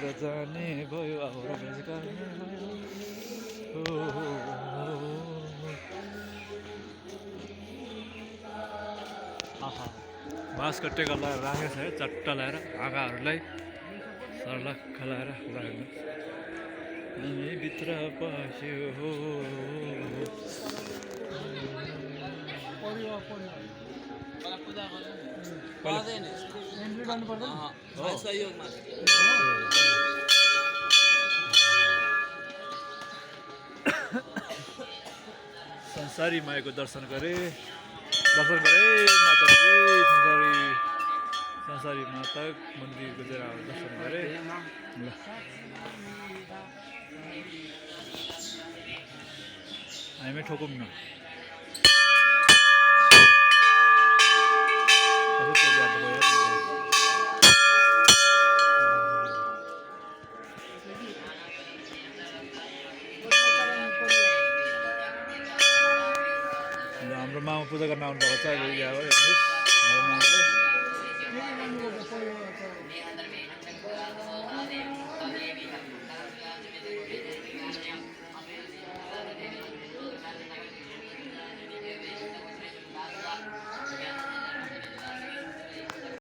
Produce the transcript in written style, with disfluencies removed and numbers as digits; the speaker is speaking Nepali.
भित्र जाने भयो आउरा गर्ने भयो आहा बाँसको टेका लगाएर राखेको छ है चट्ट लगाएर आँगाहरूलाई सर्लक्क लगाएर राख्नु हामी भित्र पस्यो संसारी मायाको दर्शन गरे माताजी संसारी माता मन्दिरको चाहिँ दर्शन गरे ल हामी ठोकौँ न हाम्रो मामा पूजा गर्न आउनुभएको छ अहिले यहाँ हेर्नुहोस् हाम्रो मामाले